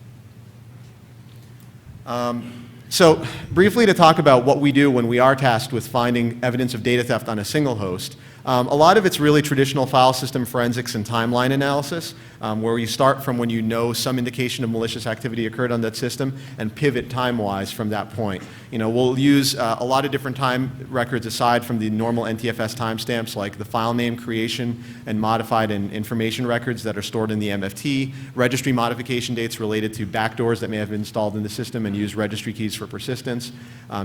So briefly to talk about what we do when we are tasked with finding evidence of data theft on a single host. A lot of it's really traditional file system forensics and timeline analysis, where you start from when you know some indication of malicious activity occurred on that system and pivot time-wise from that point. We'll use a lot of different time records aside from the normal NTFS timestamps, like the file name creation and modified and information records that are stored in the MFT, registry modification dates related to backdoors that may have been installed in the system, and use registry keys for persistence.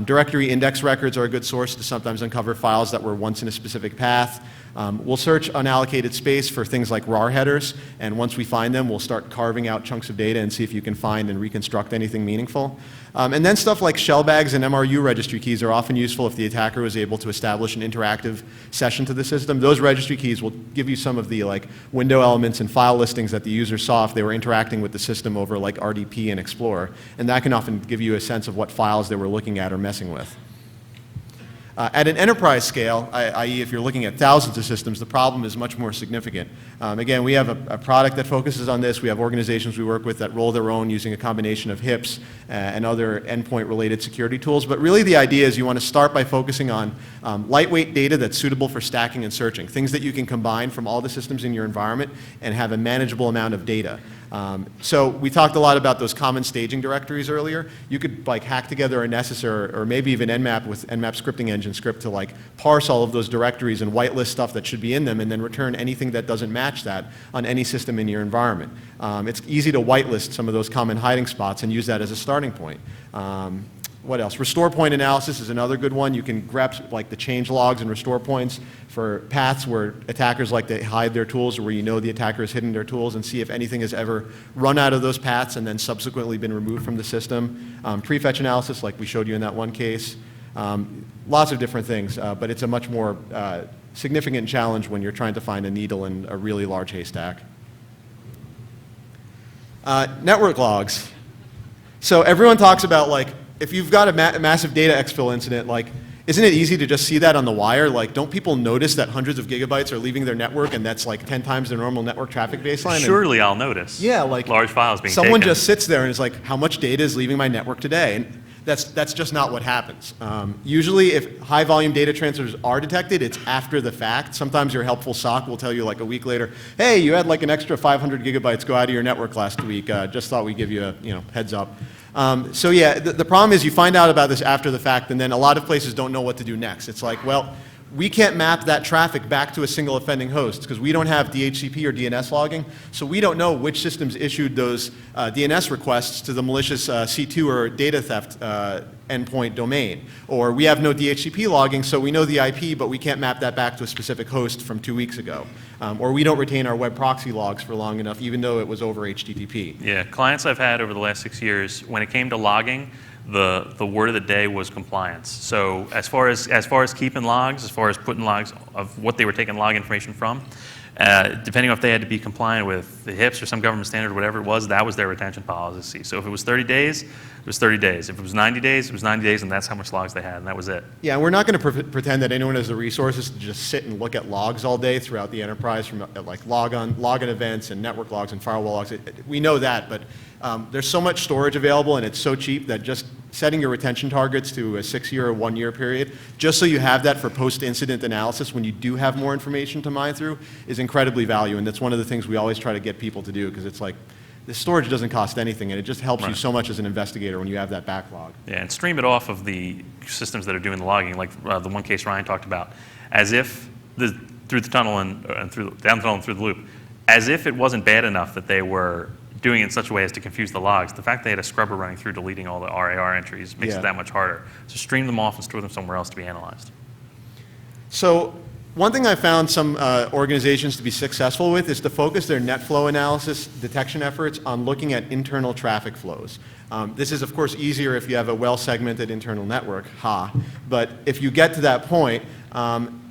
Directory index records are a good source to sometimes uncover files that were once in a specific path. We'll search unallocated space for things like RAR headers, and once we find them, we'll start carving out chunks of data and see if you can find and reconstruct anything meaningful. And then stuff like shell bags and MRU registry keys are often useful if the attacker was able to establish an interactive session to the system. Those registry keys will give you some of the window elements and file listings that the user saw if they were interacting with the system over RDP and Explorer, and that can often give you a sense of what files they were looking at or messing with. At an enterprise scale, i.e. if you're looking at thousands of systems, the problem is much more significant. Again, we have a product that focuses on this. We have organizations we work with that roll their own using a combination of HIPs and other endpoint-related security tools. But really the idea is you want to start by focusing on lightweight data that's suitable for stacking and searching, things that you can combine from all the systems in your environment and have a manageable amount of data. So we talked a lot about those common staging directories earlier. You could like hack together a Nessus or maybe even Nmap with Nmap scripting engine script to like parse all of those directories and whitelist stuff that should be in them and then return anything that doesn't match that on any system in your environment. It's easy to whitelist some of those common hiding spots and use that as a starting point. What else? Restore point analysis is another good one. You can grab like the change logs and restore points for paths where attackers like to hide their tools or where you know the attacker has hidden their tools and see if anything has ever run out of those paths and then subsequently been removed from the system. Prefetch analysis like we showed you in that one case. Lots of different things, but it's a much more significant challenge when you're trying to find a needle in a really large haystack. Network logs. So everyone talks about like, if you've got a massive data exfil incident, like, isn't it easy to just see that on the wire? Like, don't people notice that hundreds of gigabytes are leaving their network and that's like 10 times their normal network traffic baseline? Surely I'll notice. Yeah, like large files being someone taken. just sits there and is like, how much data is leaving my network today? And that's just not what happens. Usually if high volume data transfers are detected, it's after the fact. Sometimes your helpful SOC will tell you like a week later, hey, you had like an extra 500 gigabytes go out of your network last week. Just thought we'd give you a heads up. So yeah, the problem is you find out about this after the fact, and then a lot of places don't know what to do next. It's like, well, we can't map that traffic back to a single offending host because we don't have DHCP or DNS logging, so we don't know which systems issued those DNS requests to the malicious C2 or data theft endpoint domain. Or we have no DHCP logging, so we know the IP, but we can't map that back to a specific host from 2 weeks ago. Or we don't retain our web proxy logs for long enough, even though it was over HTTP. Yeah, clients I've had over the last 6 years, when it came to logging, the word of the day was compliance. So as far as keeping logs, as far as putting logs of what they were taking log information from, depending on if they had to be compliant with the HIPs or some government standard or whatever it was, that was their retention policy. So if it was 30 days, it was 30 days. If it was 90 days, it was 90 days, and that's how much logs they had, and that was it. Yeah, and we're not going to pretend that anyone has the resources to just sit and look at logs all day throughout the enterprise, from like login events and network logs and firewall logs. We know that, but there's so much storage available, and it's so cheap that just setting your retention targets to a 6-year or 1-year period, just so you have that for post-incident analysis when you do have more information to mine through, is incredibly valuable, and that's one of the things we always try to get people to do, because it's like, the storage doesn't cost anything, and it just helps you so much as an investigator when you have that backlog. Yeah, and stream it off of the systems that are doing the logging, like the one case Ryan talked about, as if through the tunnel and down the tunnel and through the loop, as if it wasn't bad enough that they were doing it in such a way as to confuse the logs. The fact they had a scrubber running through deleting all the RAR entries makes it that much harder. So stream them off and store them somewhere else to be analyzed. So one thing I found some organizations to be successful with is to focus their net flow analysis detection efforts on looking at internal traffic flows. This is, of course, easier if you have a well-segmented internal network, but if you get to that point,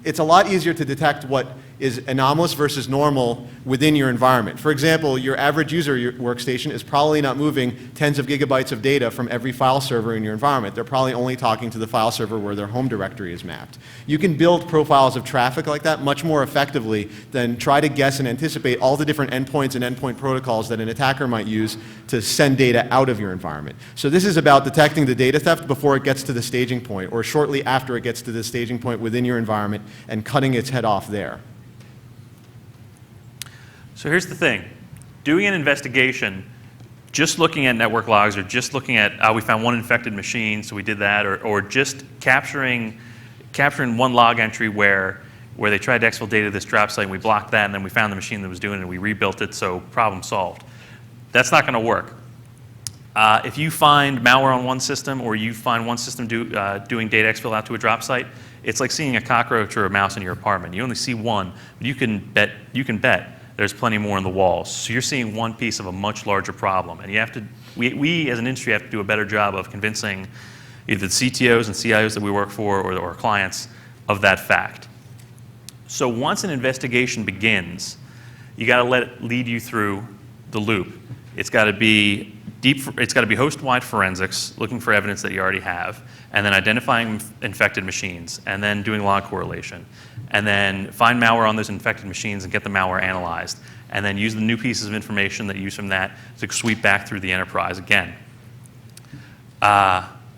it's a lot easier to detect what is anomalous versus normal within your environment. For example, your average user workstation is probably not moving tens of gigabytes of data from every file server in your environment. They're probably only talking to the file server where their home directory is mapped. You can build profiles of traffic like that much more effectively than try to guess and anticipate all the different endpoints and endpoint protocols that an attacker might use to send data out of your environment. So this is about detecting the data theft before it gets to the staging point, or shortly after it gets to the staging point within your environment, and cutting its head off there. So here's the thing. Doing an investigation, just looking at network logs or just looking at, we found one infected machine, so we did that, or just capturing one log entry where they tried to exfil data to this drop site and we blocked that and then we found the machine that was doing it and we rebuilt it, so problem solved. That's not going to work. If you find malware on one system or you find one system doing data exfil out to a drop site, it's like seeing a cockroach or a mouse in your apartment. You only see one, but you can bet there's plenty more in the walls. So you're seeing one piece of a much larger problem. And you have to, we as an industry have to do a better job of convincing either the CTOs and CIOs that we work for or clients of that fact. So once an investigation begins, you got to let it lead you through the loop. It's got to be It's got to be host-wide forensics, looking for evidence that you already have, and then identifying infected machines, and then doing log correlation, and then find malware on those infected machines and get the malware analyzed, and then use the new pieces of information that you use from that to sweep back through the enterprise again.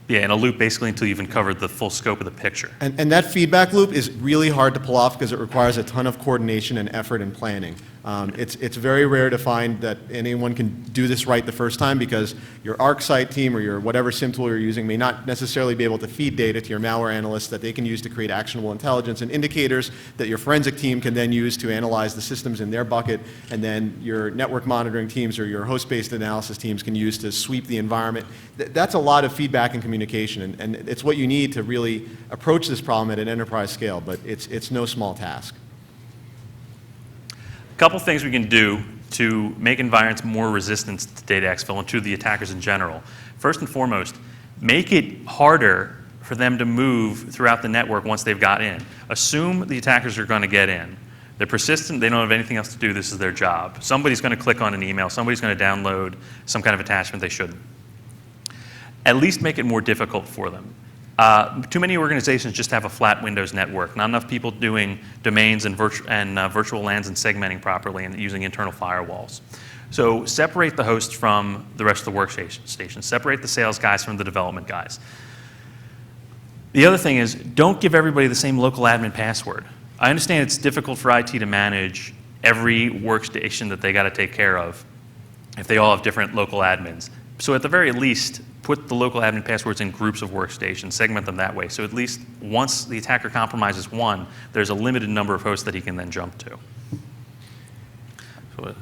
In a loop basically until you've uncovered the full scope of the picture. And that feedback loop is really hard to pull off because it requires a ton of coordination and effort and planning. It's very rare to find that anyone can do this right the first time because your ArcSight team or your whatever SIM tool you're using may not necessarily be able to feed data to your malware analysts that they can use to create actionable intelligence and indicators that your forensic team can then use to analyze the systems in their bucket, and then your network monitoring teams or your host-based analysis teams can use to sweep the environment. That's a lot of feedback and communication, and it's what you need to really approach this problem at an enterprise scale, but it's no small task. A couple things we can do to make environments more resistant to data exfil and to the attackers in general. First and foremost, make it harder for them to move throughout the network once they've got in. Assume the attackers are going to get in. They're persistent, they don't have anything else to do, this is their job. Somebody's going to click on an email, somebody's going to download some kind of attachment they shouldn't. At least make it more difficult for them. Too many organizations just have a flat Windows network, not enough people doing domains and virtual LANs and segmenting properly and using internal firewalls. So separate the host from the rest of the workstation. Separate the sales guys from the development guys. The other thing is, don't give everybody the same local admin password. I understand it's difficult for IT to manage every workstation that they got to take care of if they all have different local admins. So at the very least, put the local admin passwords in groups of workstations, segment them that way. So at least once the attacker compromises one, there's a limited number of hosts that he can then jump to. So,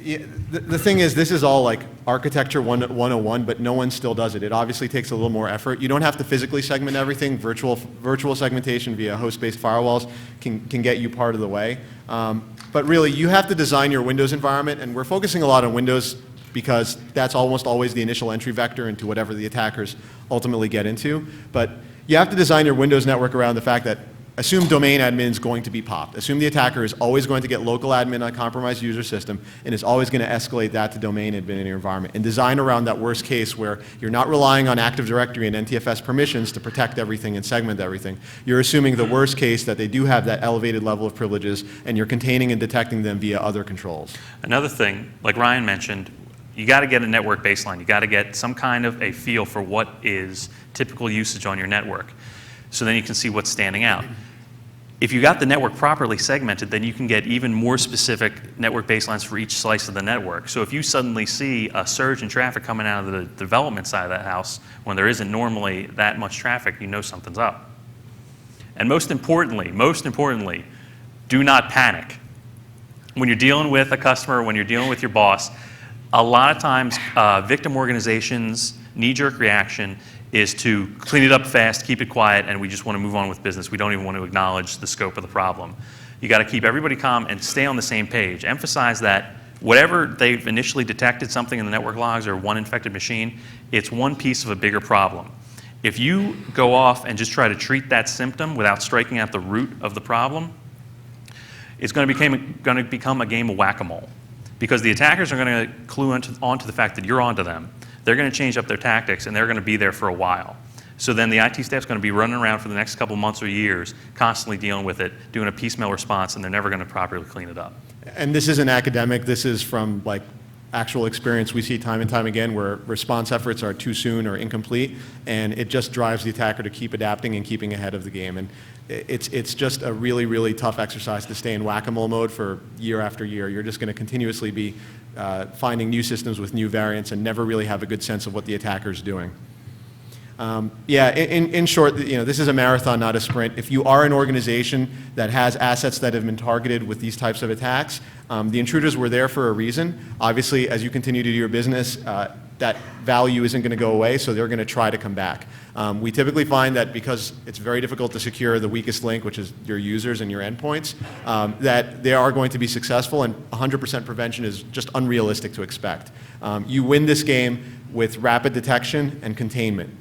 Yeah, the thing is, this is all like architecture 101, but no one still does it. It obviously takes a little more effort. You don't have to physically segment everything. Virtual segmentation via host-based firewalls can get you part of the way. But really, you have to design your Windows environment, and we're focusing a lot on Windows because that's almost always the initial entry vector into whatever the attackers ultimately get into. But you have to design your Windows network around the fact that assume domain admin is going to be popped. Assume the attacker is always going to get local admin on a compromised user system and is always going to escalate that to domain admin in your environment. And design around that worst case where you're not relying on Active Directory and NTFS permissions to protect everything and segment everything. You're assuming the worst case that they do have that elevated level of privileges and you're containing and detecting them via other controls. Another thing, like Ryan mentioned, you got to get a network baseline. You got to get some kind of a feel for what is typical usage on your network. So then you can see what's standing out. If you got the network properly segmented, then you can get even more specific network baselines for each slice of the network. So if you suddenly see a surge in traffic coming out of the development side of that house when there isn't normally that much traffic, you know something's up. And most importantly, do not panic. When you're dealing with a customer, when you're dealing with your boss, a lot of times victim organizations' knee-jerk reaction is to clean it up fast, keep it quiet, and we just want to move on with business. We don't even want to acknowledge the scope of the problem. You got to keep everybody calm and stay on the same page. Emphasize that whatever they've initially detected something in the network logs or one infected machine, it's one piece of a bigger problem. If you go off and just try to treat that symptom without striking at the root of the problem, it's going to become a game of whack-a-mole. Because the attackers are going to clue onto the fact that you're onto them. They're going to change up their tactics, and they're going to be there for a while. So then the IT staff's going to be running around for the next couple months or years, constantly dealing with it, doing a piecemeal response, and they're never going to properly clean it up. And this isn't academic. This is from like actual experience we see time and time again where response efforts are too soon or incomplete, and it just drives the attacker to keep adapting and keeping ahead of the game. And it's just a really, really tough exercise to stay in whack-a-mole mode for year after year. You're just going to continuously be finding new systems with new variants and never really have a good sense of what the attacker's doing. In short, this is a marathon, not a sprint. If you are an organization that has assets that have been targeted with these types of attacks, the intruders were there for a reason. Obviously, as you continue to do your business, that value isn't going to go away, so they're going to try to come back. We typically find that because it's very difficult to secure the weakest link, which is your users and your endpoints, that they are going to be successful, and 100% prevention is just unrealistic to expect. You win this game with rapid detection and containment.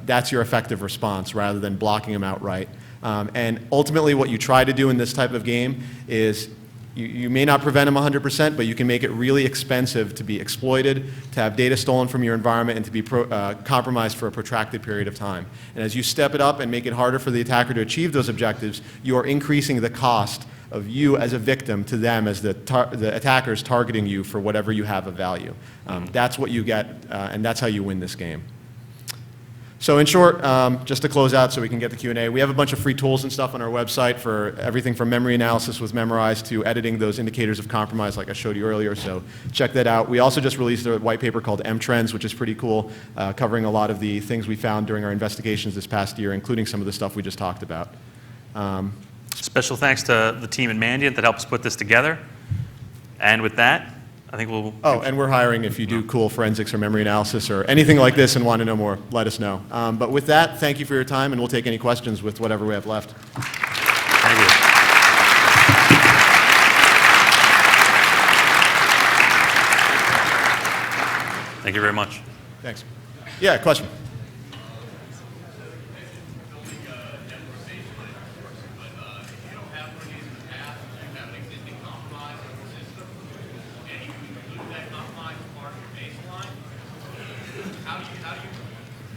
That's your effective response rather than blocking them outright. And ultimately what you try to do in this type of game is You may not prevent them 100%, but you can make it really expensive to be exploited, to have data stolen from your environment, and to be compromised for a protracted period of time. And as you step it up and make it harder for the attacker to achieve those objectives, you are increasing the cost of you as a victim to them as the attackers targeting you for whatever you have of value. That's what you get, and that's how you win this game. So in short, just to close out so we can get the Q&A, we have a bunch of free tools and stuff on our website for everything from memory analysis with Memorize to editing those indicators of compromise like I showed you earlier, so check that out. We also just released a white paper called M-Trends, which is pretty cool, covering a lot of the things we found during our investigations this past year, including some of the stuff we just talked about. Special thanks to the team at Mandiant that helped us put this together. And with that, I think we'll... Oh, and we're hiring if you do cool forensics or memory analysis or anything like this and want to know more, let us know. But with that, thank you for your time, and we'll take any questions with whatever we have left. Thank you. Thank you very much. Thanks. Yeah, question.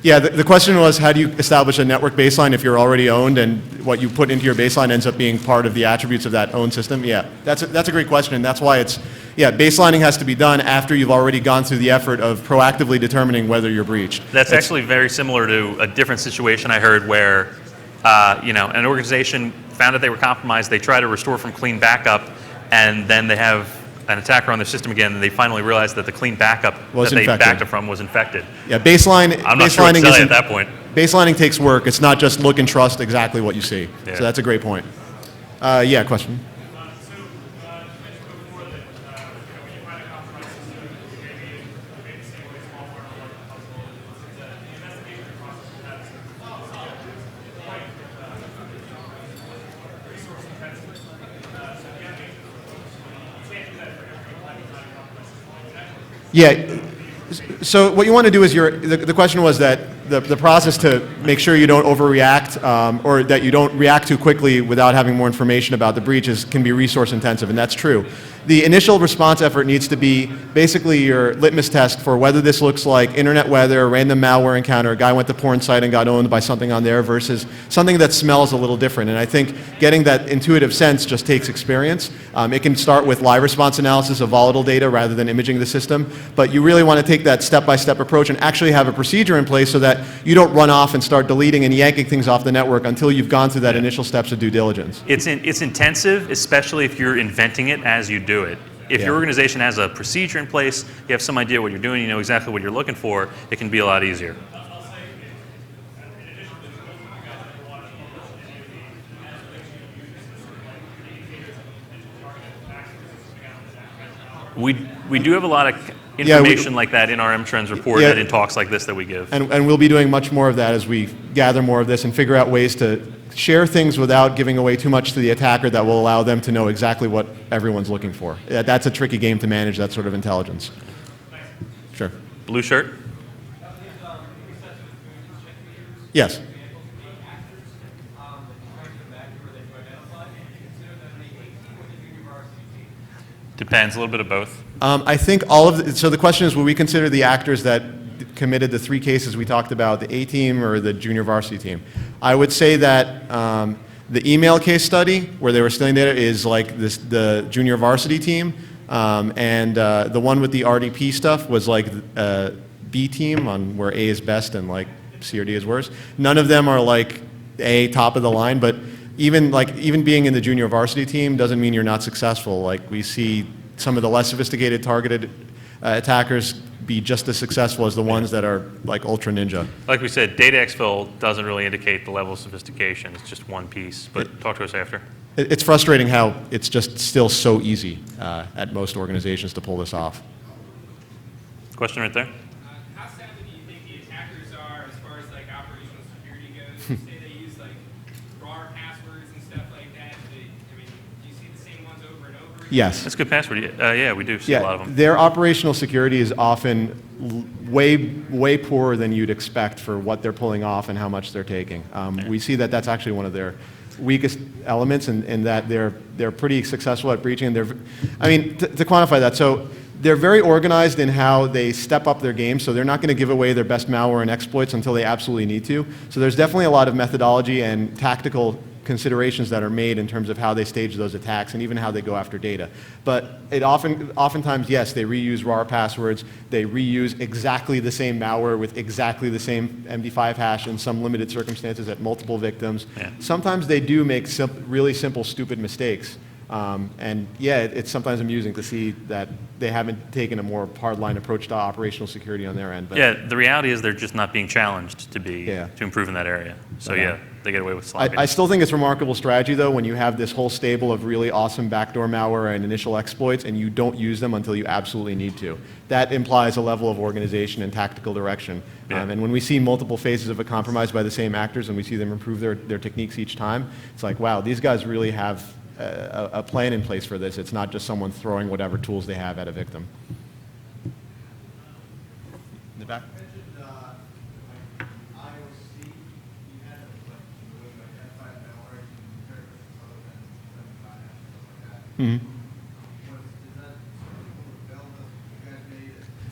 Yeah, the question was, how do you establish a network baseline if you're already owned and what you put into your baseline ends up being part of the attributes of that owned system? Yeah, that's a great question, and that's why it's, yeah, baselining has to be done after you've already gone through the effort of proactively determining whether you're breached. That's actually very similar to a different situation I heard where, an organization found that they were compromised, they try to restore from clean backup, and then they have an attacker on their system again, and they finally realized that the clean backup that they backed up from was infected. Yeah, baselining at that point. Baselining takes work. It's not just look and trust exactly what you see. Yeah. So that's a great point. Yeah, question. Yeah, so what you want to do is the question was that the process to make sure you don't overreact or that you don't react too quickly without having more information about the breaches can be resource intensive, and that's true. The initial response effort needs to be basically your litmus test for whether this looks like internet weather, random malware encounter, a guy went to porn site and got owned by something on there versus something that smells a little different. And I think getting that intuitive sense just takes experience. It can start with live response analysis of volatile data rather than imaging the system, but you really want to take that step-by-step approach and actually have a procedure in place so that you don't run off and start deleting and yanking things off the network until you've gone through that initial steps of due diligence. It's intensive, especially if you're inventing it as you do it. If your organization has a procedure in place, you have some idea what you're doing, you know exactly what you're looking for, it can be a lot easier. We do have a lot of information like that in our M-Trends report and in talks like this that we give. And we'll be doing much more of that as we gather more of this and figure out ways to share things without giving away too much to the attacker that will allow them to know exactly what everyone's looking for. That's a tricky game to manage, that sort of intelligence. Sure. Blue shirt? Yes. Depends, a little bit of both. I think so the question is, will we consider the actors that committed the 3 cases we talked about, the A team or the junior varsity team? I would say that the email case study where they were stealing data is like the junior varsity team, and the one with the RDP stuff was like B team on where A is best and like C or D is worse. None of them are like A, top of the line, but even being in the junior varsity team doesn't mean you're not successful. Like we see some of the less sophisticated targeted attackers be just as successful as the ones that are like ultra ninja. Like we said, data exfil doesn't really indicate the level of sophistication. It's just one piece. But talk to us after. It's frustrating how it's just still so easy at most organizations to pull this off. Question right there. How savvy do you think the attackers are as far as like operational security goes? You say they use like raw passwords and stuff like that. Do you see the same ones over and over again? Yes. That's a good password. Yeah, we do see a lot of them. Their operational security is often way poorer than you'd expect for what they're pulling off and how much they're taking. We see that that's actually one of their weakest elements, and that they're pretty successful at breaching. And I mean, to quantify that, so they're very organized in how they step up their game, so they're not going to give away their best malware and exploits until they absolutely need to. So there's definitely a lot of methodology and tactical considerations that are made in terms of how they stage those attacks and even how they go after data. But oftentimes, yes, they reuse RAR passwords, they reuse exactly the same malware with exactly the same MD5 hash in some limited circumstances at multiple victims. Yeah. Sometimes they do make really simple, stupid mistakes. And yeah, it's sometimes amusing to see that they haven't taken a more hardline approach to operational security on their end. But Yeah, the reality is they're just not being challenged to improve in that area. So yeah, they get away with sloppiness. I still think it's a remarkable strategy, though, when you have this whole stable of really awesome backdoor malware and initial exploits, and you don't use them until you absolutely need to. That implies a level of organization and tactical direction. Yeah. And when we see multiple phases of a compromise by the same actors, and we see them improve their techniques each time, it's like, wow, these guys really have a plan in place for this. It's not just someone throwing whatever tools they have at a victim. In the back? Mm-hmm.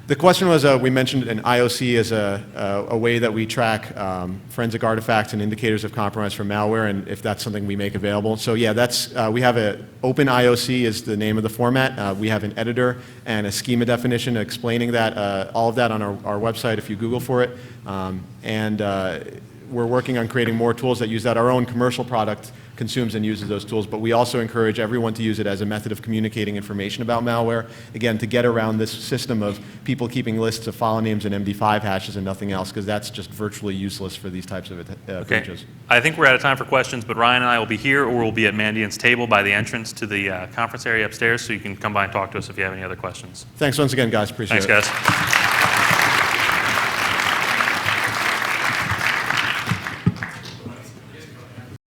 The question was, we mentioned an IOC as a way that we track forensic artifacts and indicators of compromise from malware, and if that's something we make available. So yeah, that's we have an open IOC is the name of the format. We have an editor and a schema definition explaining that, all of that on our website if you Google for it. We're working on creating more tools that use that. Our own commercial product consumes and uses those tools, but we also encourage everyone to use it as a method of communicating information about malware, again, to get around this system of people keeping lists of file names and MD5 hashes and nothing else, because that's just virtually useless for these types of breaches. I think we're out of time for questions, but Ryan and I will be here, or we'll be at Mandiant's table by the entrance to the conference area upstairs, so you can come by and talk to us if you have any other questions. Thanks once again, guys. Appreciate it. Thanks, guys.